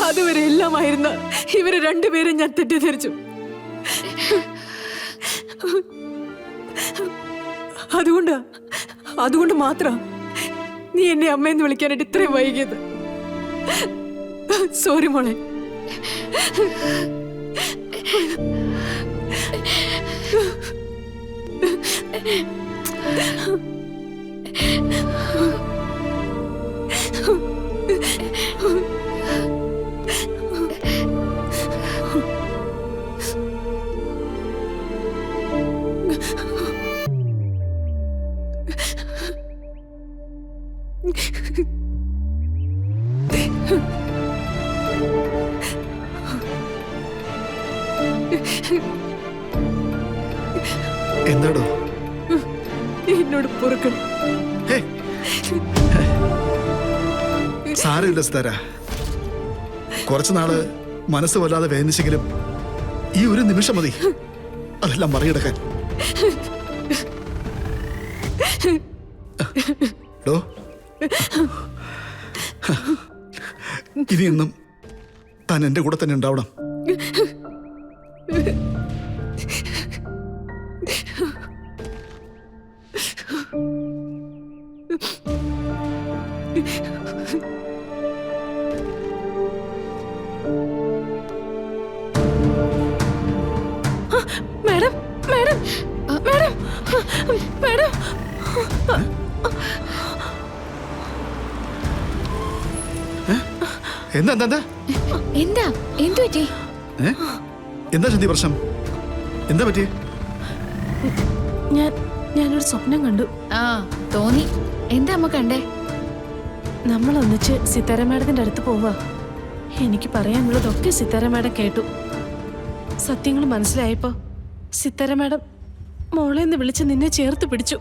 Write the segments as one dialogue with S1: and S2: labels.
S1: അതുവരെ എല്ലാമായിരുന്ന ഇവരെ രണ്ടുപേരും ഞാൻ തെറ്റിദ്ധരിച്ചു. അതുകൊണ്ട് മാത്രം നീ എന്നെ അമ്മയെന്ന് വിളിക്കാനായിട്ട് ഇത്രയും വൈകിയത്. സോറി മോളെ.
S2: എന്താടോ?
S1: എന്നോട് പൊറുക്കണം.
S2: സാരമില്ല സിതാര. കുറച്ചു നാള് മനസ്സ് വല്ലാതെ വേദനിച്ചെങ്കിലും ഈ ഒരു നിമിഷം മതി അതെല്ലാം മറികടക്കാൻ. ഇനിയെന്നും താൻ എന്റെ കൂടെ തന്നെ ഉണ്ടാവണം.
S1: മാഡം മാഡം മാഡം മാഡം
S2: എന്താ എന്താ
S3: എന്താ എന്തു പറ്റി?
S2: എന്താ ചന്തി പ്രശ്നം? എന്താ പറ്റി?
S1: ഞാനൊരു സ്വപ്നം കണ്ടു.
S3: ആ തോന്നി. എന്താ അമ്മ കണ്ടേ?
S1: നമ്മൾ ഒന്നിച്ച് സിത്താര മാഡത്തിന്റെ അടുത്ത് പോവാ. എനിക്ക് പറയാനുള്ളതൊക്കെ സിത്താര മാഡം കേട്ടു. സത്യങ്ങൾ മനസ്സിലായപ്പോ സിത്താര മാഡം മോളെ എന്ന് വിളിച്ച് നിന്നെ ചേർത്ത് പിടിച്ചു.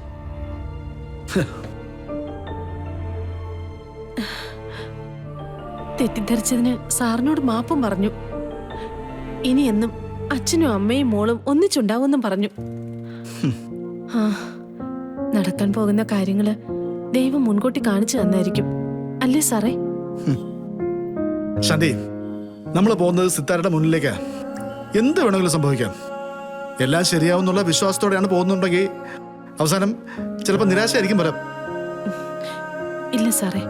S1: തെറ്റിദ്ധരിച്ചതിന് സാറിനോട് മാപ്പും പറഞ്ഞു. ഇനി എന്നും അച്ഛനും അമ്മയും മോളും ഒന്നിച്ചുണ്ടാവുമെന്നും പറഞ്ഞു. ആ നടക്കാൻ പോകുന്ന കാര്യങ്ങള് ദൈവം മുൻകൂട്ടി കാണിച്ചു തന്നായിരിക്കും അല്ലേ സാറേ?
S2: ശാന്തി, നമ്മൾ പോകുന്നത് സിത്താരയുടെ മുന്നിലേക്കാ. എന്ത് വേണമെങ്കിലും സംഭവിക്കാം. എല്ലാം ശരിയാവുന്നുള്ള വിശ്വാസത്തോടെയാണ് പോകുന്നുണ്ടെങ്കിൽ അവസാനം ചിലപ്പോൾ നിരാശയായിരിക്കും വരാം.
S1: ഇല്ല സാറേ,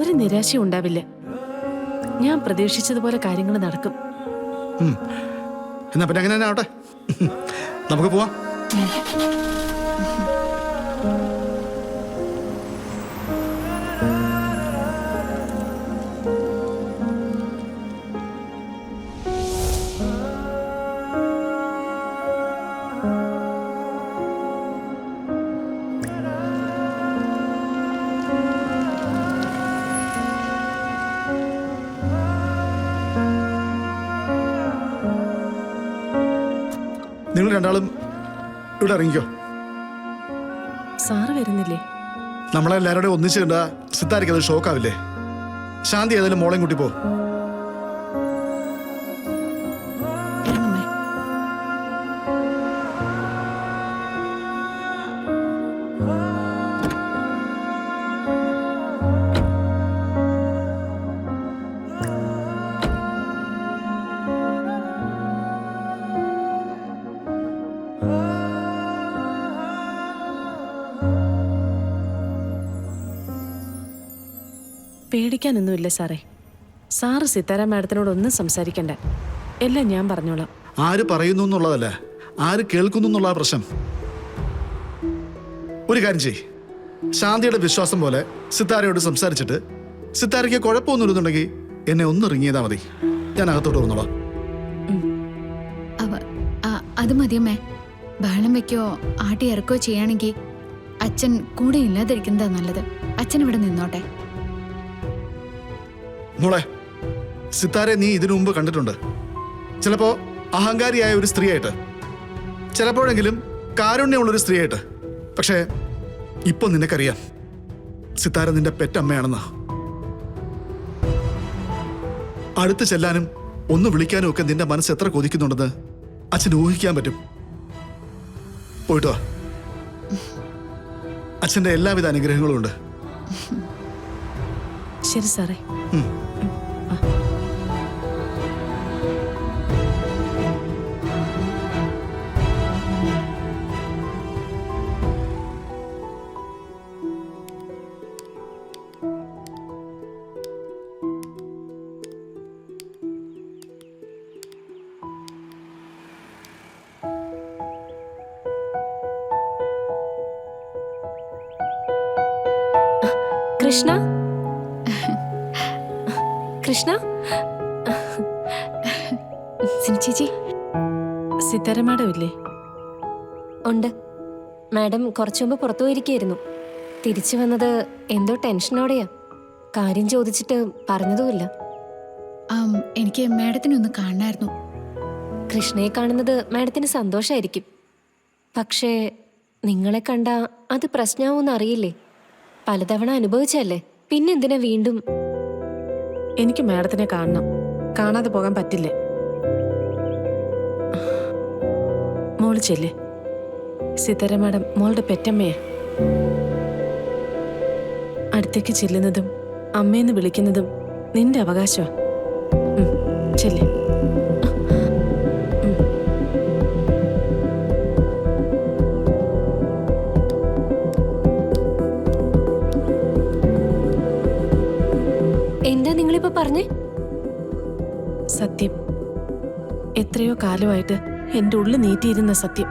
S1: ഒരു നിരാശയും ഉണ്ടാവില്ല. ഞാൻ പ്രതീക്ഷിച്ചതുപോലെ കാര്യങ്ങൾ നടക്കും.
S2: എന്നാ പിന്നെ അങ്ങനെ തന്നെ ആവട്ടെ. നമുക്ക് പോവാം. നിങ്ങൾ രണ്ടാളും ഇവിടെ ഇറങ്ങിക്കോ.
S1: സാറ് വരുന്നില്ലേ?
S2: നമ്മളെല്ലാവരുടെയും ഒന്നിച്ച് കണ്ട സിത്താരയ്ക്ക് അത് ഷോക്കാവില്ലേ? ശാന്തി ഏതായാലും മോളെയും കൂട്ടി പോ.
S1: പേടിക്കാനൊന്നുമില്ല സാറേ. സാറ് സിത്താര മാഡത്തിനോടൊന്നും സംസാരിക്കണ്ട. എല്ലാം ഞാൻ പറഞ്ഞോളാം.
S2: ആര് പറയുന്നു എന്നുള്ളതല്ല, ആര് കേൾക്കുന്നു എന്നുള്ള പ്രശ്നം. ഒരു കാര്യം ചെയ്യ്, ശാന്തിയുടെ വിശ്വാസം പോലെ സിത്താരയോട് സംസാരിച്ചിട്ട് സിത്താരയ്ക്ക് കുഴപ്പമൊന്നുമില്ലെന്നുണ്ടെങ്കിൽ എന്നെ ഒന്ന് ഇറങ്ങിയതാ മതി. ഞാൻ അകത്തോട്ട് വന്നോളാം.
S3: അത് മതിയമ്മേ. ബഹളം വെക്കോ ആട്ടി ഇറക്കോ ചെയ്യുകയാണെങ്കിൽ അച്ഛൻ കൂടെ ഇല്ലാതിരിക്കുന്നതാ നല്ലത്. അച്ഛൻ ഇവിടെ നിന്നോട്ടെ.
S2: മോളെ, സിത്താരെ നീ ഇതിനു മുമ്പ് കണ്ടിട്ടുണ്ട്. ചിലപ്പോ അഹങ്കാരിയായ ഒരു സ്ത്രീയായിട്ട്, ചിലപ്പോഴെങ്കിലും കാരുണ്യമുള്ളൊരു സ്ത്രീയായിട്ട്. പക്ഷേ ഇപ്പൊ നിനക്കറിയാം സിത്താര നിന്റെ പെറ്റമ്മയാണെന്ന്. അടുത്ത് ചെല്ലാനും ഒന്ന് വിളിക്കാനും ഒക്കെ നിന്റെ മനസ്സ് എത്ര കൊതിക്കുന്നുണ്ടെന്ന് അച്ഛന് ഊഹിക്കാൻ പറ്റും. പോയിട്ട് വാ. അച്ഛന്റെ എല്ലാവിധ അനുഗ്രഹങ്ങളും ഉണ്ട്.
S1: ശരി സാറേ. കൃഷ്ണ, കൃഷ്ണ,
S3: ചേച്ചി,
S1: സിത്താര മാഡം ഇല്ലേ?
S4: ഉണ്ട്. മാഡം കുറച്ചു മുമ്പ് പുറത്തു പോയിരിക്കായിരുന്നു. തിരിച്ചു വന്നത് എന്തോ ടെൻഷനോടെയാ. കാര്യം ചോദിച്ചിട്ട് പറഞ്ഞതുമില്ല.
S3: എനിക്ക് മാഡത്തിനെ ഒന്ന് കാണായിരുന്നു.
S4: കൃഷ്ണയെ കാണുന്നത് മാഡത്തിന് സന്തോഷമായിരിക്കും. പക്ഷേ നിങ്ങളെ കണ്ട അത് പ്രശ്നമാവൂന്ന് അറിയില്ലേ? പലതവണ അനുഭവിച്ചല്ലേ, പിന്നെന്തിനാ വീണ്ടും?
S1: എനിക്ക് മാഡത്തിനെ കാണണം. കാണാതെ പോകാൻ പറ്റില്ല. മോള് ചെല്ലേ. സിത്താര മാഡം മോളുടെ പെറ്റമ്മയാ. അടുത്തേക്ക് ചെല്ലുന്നതും അമ്മയെന്ന് വിളിക്കുന്നതും നിന്റെ അവകാശമാ. ചെല്ലേ.
S4: എന്താ നിങ്ങളിപ്പോ പറഞ്ഞേ?
S1: സത്യം. എത്രയോ കാലമായിട്ട് എന്റെ ഉള്ളിൽ നീട്ടിയിരുന്ന സത്യം.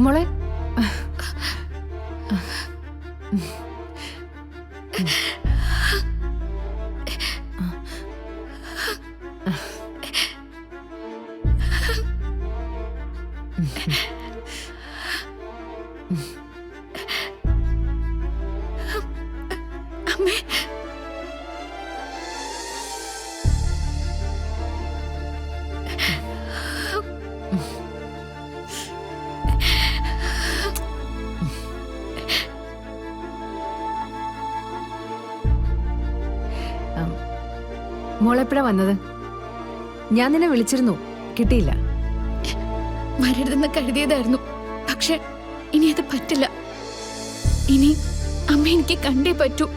S3: മോളെ, അമ്മേ,
S5: മോളെപ്പോഴാ വന്നത്? ഞാൻ നിന്നെ വിളിച്ചിരുന്നു, കിട്ടിയില്ല.
S3: വരരുതെന്ന് കരുതിയതായിരുന്നു. പക്ഷെ ഇനി അത് പറ്റില്ല. ഇനി അമ്മ എനിക്ക് കണ്ടേ പറ്റൂ.